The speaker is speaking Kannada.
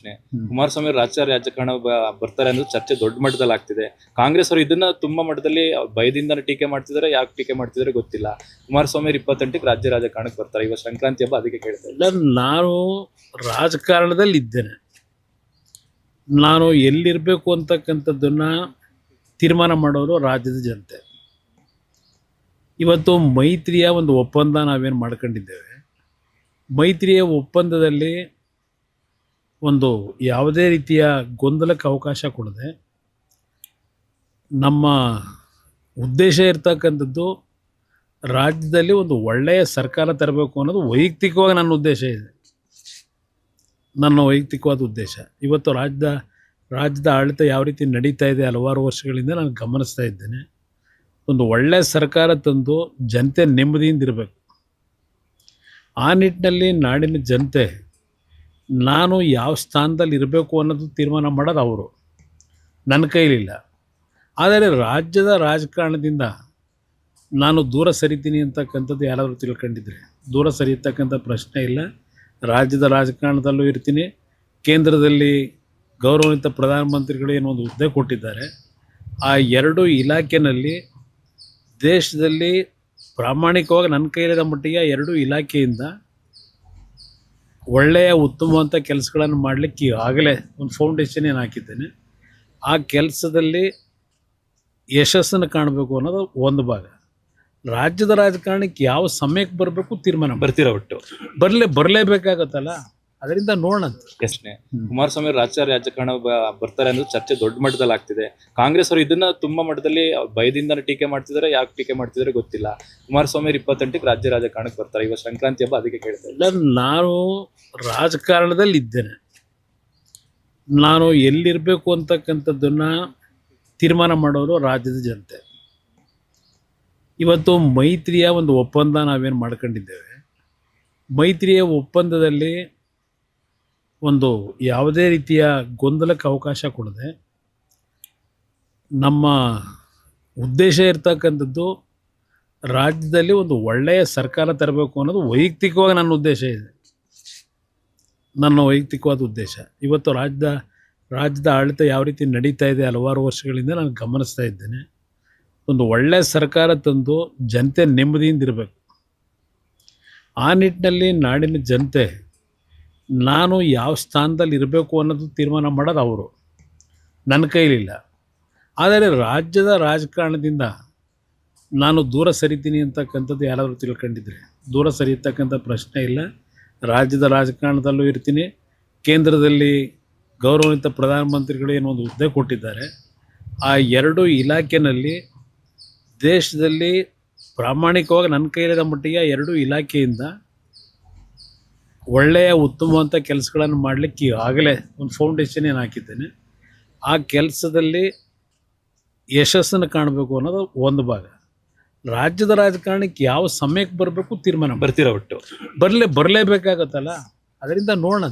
ಪ್ರಶ್ನೆ. ಕುಮಾರಸ್ವಾಮಿ ರಾಜಕಾರಣ ಬರ್ತಾರೆ ಅನ್ನೋದು ಚರ್ಚೆ ದೊಡ್ಡ ಮಟ್ಟದಲ್ಲಿ ಆಗ್ತಿದೆ. ಕಾಂಗ್ರೆಸ್ ಅವರು ಇದನ್ನ ತುಂಬಾ ಮಟ್ಟದಲ್ಲಿ ಭಯದಿಂದ ಟೀಕೆ ಮಾಡ್ತಿದ್ದಾರೆ. ಯಾಕೆ ಟೀಕೆ ಮಾಡ್ತಿದ್ದಾರೆ ಗೊತ್ತಿಲ್ಲ. ಕುಮಾರಸ್ವಾಮಿ 28ಕ್ಕೆ ರಾಜ್ಯ ರಾಜಕಾರಣಕ್ಕೆ ಬರ್ತಾರೆ. ಇವತ್ತು ಸಂಕ್ರಾಂತಿ ಹಬ್ಬ, ಅದಕ್ಕೆ ಕೇಳ್ತಾ ಇದ್ದೀನಿ. ನಾನು ರಾಜಕಾರಣದಲ್ಲಿ ಇದ್ದೇನೆ. ನಾನು ಎಲ್ಲಿರಬೇಕು ಅಂತಕ್ಕಂಥದ್ದನ್ನ ತೀರ್ಮಾನ ಮಾಡೋರು ರಾಜ್ಯದ ಜನತೆ. ಇವತ್ತು ಮೈತ್ರಿಯ ಒಂದು ಒಪ್ಪಂದ ನಾವೇನು ಮಾಡ್ಕೊಂಡಿದ್ದೇವೆ. ಮೈತ್ರಿಯ ಒಪ್ಪಂದದಲ್ಲಿ ಒಂದು ಯಾವುದೇ ರೀತಿಯ ಗೊಂದಲಕ್ಕೆ ಅವಕಾಶ ಕೊಡದೆ ನಮ್ಮ ಉದ್ದೇಶ ಇರ್ತಕ್ಕಂಥದ್ದು ರಾಜ್ಯದಲ್ಲಿ ಒಂದು ಒಳ್ಳೆಯ ಸರ್ಕಾರ ತರಬೇಕು ಅನ್ನೋದು ವೈಯಕ್ತಿಕವಾಗಿ ನನ್ನ ಉದ್ದೇಶ ಇದೆ. ನನ್ನ ವೈಯಕ್ತಿಕವಾದ ಉದ್ದೇಶ. ಇವತ್ತು ರಾಜ್ಯದ ಆಡಳಿತ ಯಾವ ರೀತಿ ನಡೀತಾ ಇದೆ ಹಲವಾರು ವರ್ಷಗಳಿಂದ ನಾನು ಗಮನಿಸ್ತಾ ಇದ್ದೇನೆ. ಒಂದು ಒಳ್ಳೆಯ ಸರ್ಕಾರ ತಂದು ಜನತೆ ನೆಮ್ಮದಿಯಿಂದ ಇರಬೇಕು. ಆ ನಿಟ್ಟಿನಲ್ಲಿ ನಾಡಿನ ಜನತೆ ನಾನು ಯಾವ ಸ್ಥಾನದಲ್ಲಿ ಇರಬೇಕು ಅನ್ನೋದು ತೀರ್ಮಾನ ಮಾಡೋದು ಅವರು, ನನ್ನ ಕೈಲಿಲ್ಲ. ಆದರೆ ರಾಜ್ಯದ ರಾಜಕಾರಣದಿಂದ ನಾನು ದೂರ ಸರಿತೀನಿ ಅಂತಕ್ಕಂಥದ್ದು ಯಾರಾದರೂ ತಿಳ್ಕೊಂಡಿದ್ರೆ ದೂರ ಸರಿಯತಕ್ಕಂಥ ಪ್ರಶ್ನೆ ಇಲ್ಲ. ರಾಜ್ಯದ ರಾಜಕಾರಣದಲ್ಲೂ ಇರ್ತೀನಿ. ಕೇಂದ್ರದಲ್ಲಿ ಗೌರವಾನ್ವಿತ ಪ್ರಧಾನಮಂತ್ರಿಗಳು ಏನೋ ಒಂದು ಹುದ್ದೆ ಕೊಟ್ಟಿದ್ದಾರೆ. ಆ ಎರಡು ಇಲಾಖೆಯಲ್ಲಿ ದೇಶದಲ್ಲಿ ಪ್ರಾಮಾಣಿಕವಾಗಿ ನನ್ನ ಕೈಲಿದ ಮಟ್ಟಿಗೆ ಎರಡು ಇಲಾಖೆಯಿಂದ ಒಳ್ಳೆಯ ಉತ್ತಮವಂಥ ಕೆಲಸಗಳನ್ನು ಮಾಡಲಿಕ್ಕೆ ಆಗಲೇ ಒಂದು ಫೌಂಡೇಶನ್ ಏನು ಹಾಕಿದ್ದೇನೆ. ಆ ಕೆಲಸದಲ್ಲಿ ಯಶಸ್ಸನ್ನು ಕಾಣಬೇಕು ಅನ್ನೋದು ಒಂದು ಭಾಗ. ರಾಜ್ಯದ ರಾಜಕಾರಣಕ್ಕೆ ಯಾವ ಸಮಯಕ್ಕೆ ಬರಬೇಕು ತೀರ್ಮಾನ ಬರ್ತೀರಾ ಒಟ್ಟು ಬರಲೇಬೇಕಾಗತ್ತಲ್ಲ. ಅದರಿಂದ ನೋಡೋಣ. ಪ್ರಶ್ನೆ. ಕುಮಾರಸ್ವಾಮಿ ರಾಜಕಾರಣ ಬರ್ತಾರೆ ಅನ್ನೋದು ಚರ್ಚೆ ದೊಡ್ಡ ಮಟ್ಟದಲ್ಲಿ ಆಗ್ತಿದೆ. ಕಾಂಗ್ರೆಸ್ ಅವರು ಇದನ್ನ ತುಂಬಾ ಮಟ್ಟದಲ್ಲಿ ಭಯದಿಂದ ಟೀಕೆ ಮಾಡ್ತಿದ್ದಾರೆ. ಯಾಕೆ ಟೀಕೆ ಮಾಡ್ತಿದ್ದಾರೆ ಗೊತ್ತಿಲ್ಲ. ಕುಮಾರಸ್ವಾಮಿ 28ಕ್ಕೆ ರಾಜ್ಯ ರಾಜಕಾರಣಕ್ಕೆ ಬರ್ತಾರೆ. ಇವತ್ತು ಸಂಕ್ರಾಂತಿ ಹಬ್ಬ, ಅದಕ್ಕೆ ಕೇಳ್ತಾ ಇದ್ದೀನಿ. ನಾನು ರಾಜಕಾರಣದಲ್ಲಿ ಇದ್ದೇನೆ. ನಾನು ಎಲ್ಲಿರಬೇಕು ಅಂತಕ್ಕಂಥದ್ದನ್ನ ತೀರ್ಮಾನ ಮಾಡೋರು ರಾಜ್ಯದ ಜನತೆ. ಇವತ್ತು ಮೈತ್ರಿಯ ಒಂದು ಒಪ್ಪಂದ ನಾವೇನು ಮಾಡ್ಕೊಂಡಿದ್ದೇವೆ. ಮೈತ್ರಿಯ ಒಪ್ಪಂದದಲ್ಲಿ ಒಂದು ಯಾವುದೇ ರೀತಿಯ ಗೊಂದಲಕ್ಕೆ ಅವಕಾಶ ಕೊಡದೆ ನಮ್ಮ ಉದ್ದೇಶ ಇರ್ತಕ್ಕಂಥದ್ದು ರಾಜ್ಯದಲ್ಲಿ ಒಂದು ಒಳ್ಳೆಯ ಸರ್ಕಾರ ತರಬೇಕು ಅನ್ನೋದು ವೈಯಕ್ತಿಕವಾಗಿ ನನ್ನ ಉದ್ದೇಶ ಇದೆ. ನನ್ನ ವೈಯಕ್ತಿಕವಾದ ಉದ್ದೇಶ. ಇವತ್ತು ರಾಜ್ಯದ ಆಡಳಿತ ಯಾವ ರೀತಿ ನಡೀತಾ ಇದೆ ಹಲವಾರು ವರ್ಷಗಳಿಂದ ನಾನು ಗಮನಿಸ್ತಾ ಇದ್ದೇನೆ. ಒಂದು ಒಳ್ಳೆಯ ಸರ್ಕಾರ ತಂದು ಜನತೆ ನೆಮ್ಮದಿಯಿಂದ ಇರಬೇಕು. ಆ ನಿಟ್ಟಿನಲ್ಲಿ ನಾಡಿನ ಜನತೆ ನಾನು ಯಾವ ಸ್ಥಾನದಲ್ಲಿ ಇರಬೇಕು ಅನ್ನೋದು ತೀರ್ಮಾನ ಮಾಡೋದು ಅವರು, ನನ್ನ ಕೈಲಿಲ್ಲ. ಆದರೆ ರಾಜ್ಯದ ರಾಜಕಾರಣದಿಂದ ನಾನು ದೂರ ಸರಿತೀನಿ ಅಂತಕ್ಕಂಥದ್ದು ಯಾರಾದರೂ ತಿಳ್ಕೊಂಡಿದ್ರೆ ದೂರ ಸರಿಯತಕ್ಕಂಥ ಪ್ರಶ್ನೆ ಇಲ್ಲ. ರಾಜ್ಯದ ರಾಜಕಾರಣದಲ್ಲೂ ಇರ್ತೀನಿ. ಕೇಂದ್ರದಲ್ಲಿ ಗೌರವಾನ್ವಿತ ಪ್ರಧಾನಮಂತ್ರಿಗಳು ಏನೋ ಒಂದು ಹುದ್ದೆ ಕೊಟ್ಟಿದ್ದಾರೆ. ಆ ಎರಡು ಇಲಾಖೆಯಲ್ಲಿ ದೇಶದಲ್ಲಿ ಪ್ರಾಮಾಣಿಕವಾಗಿ ನನ್ನ ಕೈಲಿದ ಮಟ್ಟಿಗೆ ಎರಡು ಇಲಾಖೆಯಿಂದ ಒಳ್ಳೆಯ ಉತ್ತಮವಂಥ ಕೆಲಸಗಳನ್ನು ಮಾಡಲಿಕ್ಕೆ ಆಗಲೇ ಒಂದು ಫೌಂಡೇಶನ್ ಏನು ಹಾಕಿದ್ದೇನೆ. ಆ ಕೆಲಸದಲ್ಲಿ ಯಶಸ್ಸನ್ನು ಕಾಣಬೇಕು ಅನ್ನೋದು ಒಂದು ಭಾಗ. ರಾಜ್ಯದ ರಾಜಕಾರಣಕ್ಕೆ ಯಾವ ಸಮಯಕ್ಕೆ ಬರಬೇಕು ತೀರ್ಮಾನ ಬರ್ತೀರಾ ಒಟ್ಟು ಬರಲೇಬೇಕಾಗತ್ತಲ್ಲ. ಅದರಿಂದ ನೋಡೋಣ.